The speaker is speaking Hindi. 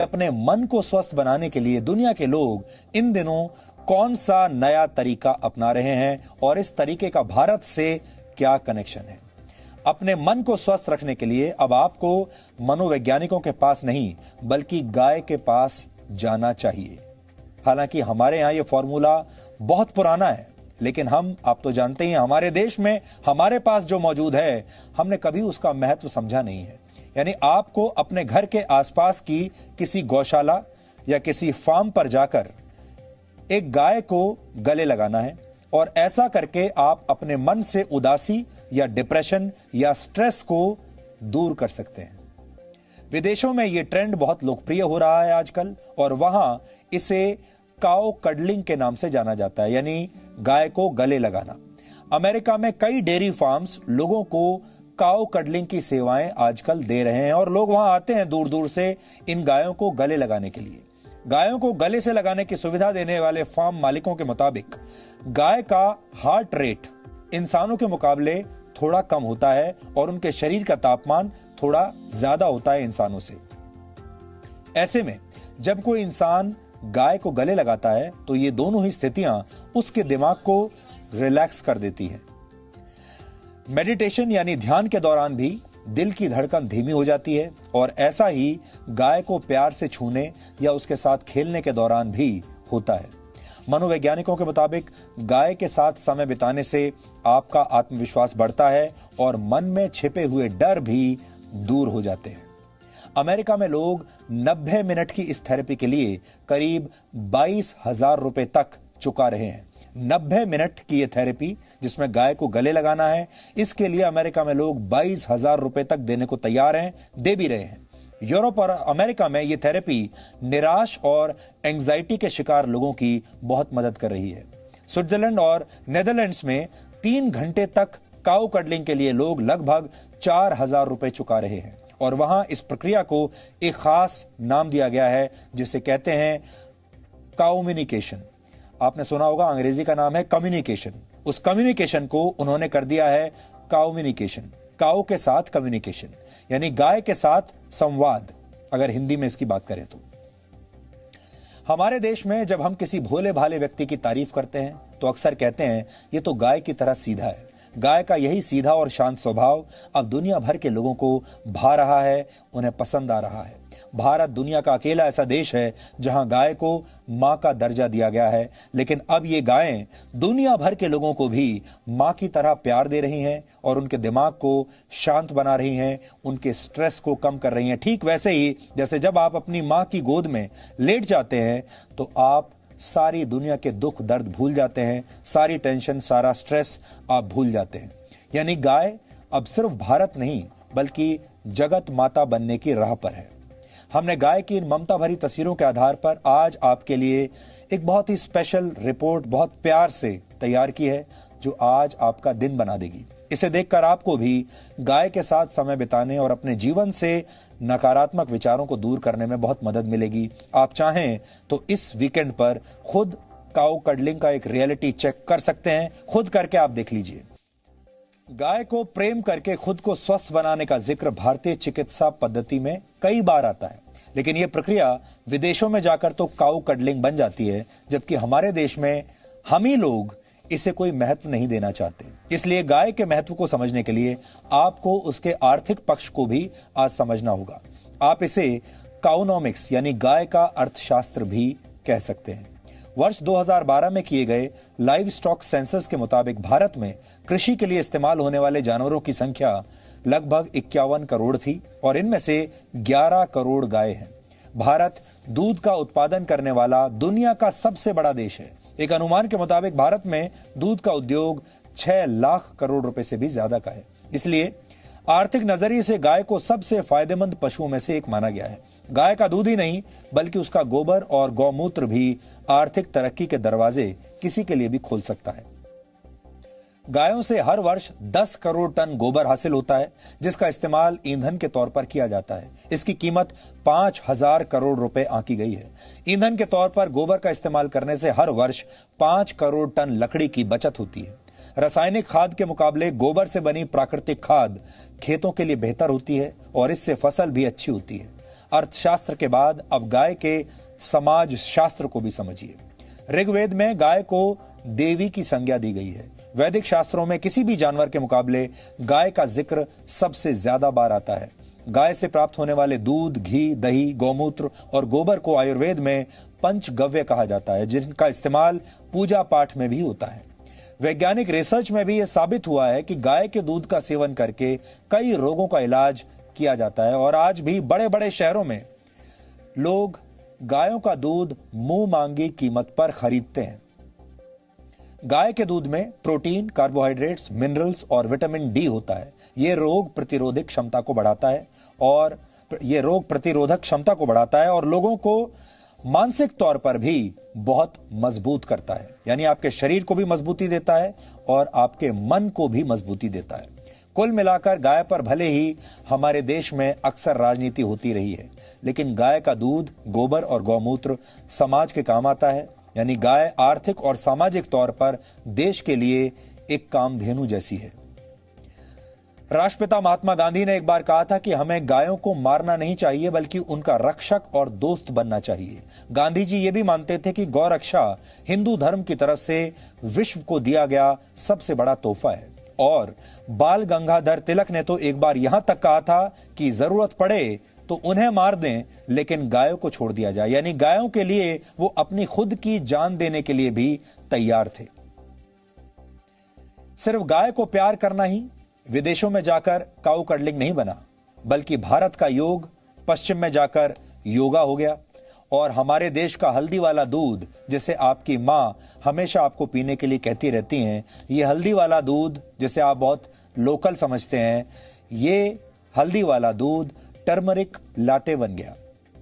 अपने मन को स्वस्थ बनाने के लिए दुनिया के लोग इन दिनों कौन सा नया तरीका अपना रहे हैं और इस तरीके का भारत से क्या कनेक्शन है। अपने मन को स्वस्थ रखने के लिए अब आपको मनोवैज्ञानिकों के पास नहीं बल्कि गाय के पास जाना चाहिए। हालांकि हमारे यहां यह फॉर्मूला बहुत पुराना है, लेकिन आप तो जानते ही हैं, हमारे देश में हमारे पास जो मौजूद है हमने कभी उसका महत्व समझा नहीं है। यानी आपको अपने घर के आसपास की किसी गौशाला या किसी फार्म पर जाकर एक गाय को गले लगाना है और ऐसा करके आप अपने मन से उदासी या डिप्रेशन या स्ट्रेस को दूर कर सकते हैं। विदेशों में यह ट्रेंड बहुत लोकप्रिय हो रहा है आजकल और वहां इसे काउ कडलिंग के नाम से जाना जाता है, यानी गाय को गले लगाना। अमेरिका में कई डेयरी फार्म्स लोगों को काउ कडलिंग की सेवाएं आजकल दे रहे हैं और लोग वहां आते हैं दूर दूर से इन गायों को गले लगाने के लिए। गायों को गले से लगाने की सुविधा देने वाले फार्म मालिकों के मुताबिक गाय का हार्ट रेट इंसानों के मुकाबले थोड़ा कम होता है और उनके शरीर का तापमान थोड़ा ज्यादा होता है इंसानों से। ऐसे में जब कोई इंसान गाय को गले लगाता है तो ये दोनों ही स्थितियां उसके दिमाग को रिलैक्स कर देती हैं। मेडिटेशन यानी ध्यान के दौरान भी दिल की धड़कन धीमी हो जाती है और ऐसा ही गाय को प्यार से छूने या उसके साथ खेलने के दौरान भी होता है। मनोवैज्ञानिकों के मुताबिक गाय के साथ समय बिताने से आपका आत्मविश्वास बढ़ता है और मन में छिपे हुए डर भी दूर हो जाते हैं। अमेरिका में लोग 90 मिनट की इस थेरेपी के लिए करीब 22,000 रुपए तक चुका रहे हैं। 90 मिनट की यह थेरेपी जिसमें गाय को गले लगाना है, इसके लिए अमेरिका में लोग 22,000 रुपए तक देने को तैयार हैं, दे भी रहे हैं। यूरोप और अमेरिका में यह थेरेपी निराश और एंजाइटी के शिकार लोगों की बहुत मदद कर रही है। स्विट्जरलैंड और नेदरलैंड्स में 3 घंटे तक काउ कडलिंग के लिए लोग लगभग 4,000 रुपए चुका रहे हैं और वहां इस प्रक्रिया को एक खास नाम दिया गया है जिसे कहते हैं काउम्युनिकेशन। आपने सुना होगा, अंग्रेजी का नाम है कम्युनिकेशन। उस कम्युनिकेशन को उन्होंने कर दिया है काउम्युनिकेशन, काउ के साथ कम्युनिकेशन, यानी गाय के साथ संवाद, अगर हिंदी में इसकी बात करें तो। हमारे देश में जब हम किसी भोले भाले व्यक्ति की तारीफ करते हैं तो अक्सर कहते हैं ये तो गाय की तरह सीधा है। गाय का यही सीधा और शांत स्वभाव अब दुनिया भर के लोगों को भा रहा है, उन्हें पसंद आ रहा है। भारत दुनिया का अकेला ऐसा देश है जहां गाय को मां का दर्जा दिया गया है, लेकिन अब ये गायें दुनिया भर के लोगों को भी मां की तरह प्यार दे रही हैं और उनके दिमाग को शांत बना रही हैं, उनके स्ट्रेस को कम कर रही हैं। ठीक वैसे ही जैसे जब आप अपनी मां की गोद में लेट जाते हैं तो आप सारी दुनिया के दुख दर्द भूल जाते हैं, सारी टेंशन, सारा स्ट्रेस आप भूल जाते हैं। यानी गाय अब सिर्फ भारत नहीं बल्कि जगत माता बनने की राह पर है। हमने गाय की इन ममता भरी तस्वीरों के आधार पर आज आपके लिए एक बहुत ही स्पेशल रिपोर्ट बहुत प्यार से तैयार की है जो आज आपका दिन बना देगी। इसे देखकर आपको भी गाय के साथ समय बिताने और अपने जीवन से नकारात्मक विचारों को दूर करने में बहुत मदद मिलेगी। आप चाहें तो इस वीकेंड पर खुद काउ कडलिंग का एक रियलिटी चेक कर सकते हैं, खुद करके आप देख लीजिए। गाय को प्रेम करके खुद को स्वस्थ बनाने का जिक्र भारतीय चिकित्सा पद्धति में कई बार आता है, लेकिन यह प्रक्रिया विदेशों में जाकर तो काउ कडलिंग बन जाती है, जबकि हमारे देश में हम ही लोग इसे कोई महत्व नहीं देना चाहते। इसलिए गाय के महत्व को समझने के लिए आपको उसके आर्थिक पक्ष को भी आज समझना होगा। आप इसे काउनोमिक्स यानी गाय का अर्थशास्त्र भी कह सकते हैं। वर्ष 2012 में किए गए लाइव स्टॉक सेंसस के मुताबिक भारत में कृषि के लिए इस्तेमाल होने वाले जानवरों की संख्या लगभग 51 करोड़ थी और इनमें से 11 करोड़ गाय हैं। भारत दूध का उत्पादन करने वाला दुनिया का सबसे बड़ा देश है। एक अनुमान के मुताबिक भारत में दूध का उद्योग 6 लाख करोड़ रुपए से भी ज्यादा का है। इसलिए आर्थिक नजरिए से गाय को सबसे फायदेमंद पशुओं में से एक माना गया है। गाय का दूध ही नहीं बल्कि उसका गोबर और गौमूत्र भी आर्थिक तरक्की के दरवाजे किसी के लिए भी खोल सकता है। गायों से हर वर्ष 10 करोड़ टन गोबर हासिल होता है जिसका इस्तेमाल ईंधन के तौर पर किया जाता है। इसकी कीमत 5,000 करोड़ रुपए आंकी गई है। ईंधन के तौर पर गोबर का इस्तेमाल करने से हर वर्ष 5 करोड़ टन लकड़ी की बचत होती है। रासायनिक खाद के मुकाबले गोबर से बनी प्राकृतिक खाद खेतों के लिए बेहतर होती है और इससे फसल भी अच्छी होती है। अर्थशास्त्र के बाद अब गाय के समाज शास्त्र को भी समझिए। ऋग्वेद में गाय को देवी की संज्ञा दी गई है। वैदिक शास्त्रों में किसी भी जानवर के मुकाबले गाय का जिक्र सबसे ज्यादा बार आता है। गाय से प्राप्त होने वाले दूध, घी, दही, गौमूत्र और गोबर को आयुर्वेद में पंचगव्य कहा जाता है, जिनका इस्तेमाल पूजा पाठ में भी होता है। वैज्ञानिक रिसर्च में भी यह साबित हुआ है कि गाय के दूध का सेवन करके कई रोगों का इलाज किया जाता है और आज भी बड़े बड़े शहरों में लोग गायों का दूध मुंह मांगी कीमत पर खरीदते हैं। गाय के दूध में प्रोटीन, कार्बोहाइड्रेट्स, मिनरल्स और विटामिन डी होता है। यह रोग प्रतिरोधक क्षमता को बढ़ाता है और लोगों को मानसिक तौर पर भी बहुत मजबूत करता है। यानी आपके शरीर को भी मजबूती देता है और आपके मन को भी मजबूती देता है। कुल मिलाकर गाय पर भले ही हमारे देश में अक्सर राजनीति होती रही है, लेकिन गाय का दूध, गोबर और गौमूत्र समाज के काम आता है। यानी गाय आर्थिक और सामाजिक तौर पर देश के लिए एक कामधेनु जैसी है। राष्ट्रपिता महात्मा गांधी ने एक बार कहा था कि हमें गायों को मारना नहीं चाहिए, बल्कि उनका रक्षक और दोस्त बनना चाहिए। गांधी जी ये भी मानते थे कि गौ रक्षा हिंदू धर्म की तरफ से विश्व को दिया गया सबसे बड़ा तोहफा है। और बाल गंगाधर तिलक ने तो एक बार यहां तक कहा था कि जरूरत पड़े तो उन्हें मार दें, लेकिन गायों को छोड़ दिया जाए। यानी गायों के लिए वो अपनी खुद की जान देने के लिए भी तैयार थे। सिर्फ गाय को प्यार करना ही विदेशों में जाकर काऊ कडलिंग नहीं बना, बल्कि भारत का योग पश्चिम में जाकर योगा हो गया। और हमारे देश का हल्दी वाला दूध, जिसे आपकी मां हमेशा आपको पीने के लिए कहती रहती हैं, ये हल्दी वाला दूध जिसे आप बहुत लोकल समझते हैं, ये हल्दी वाला दूध टर्मरिक लाटे बन गया।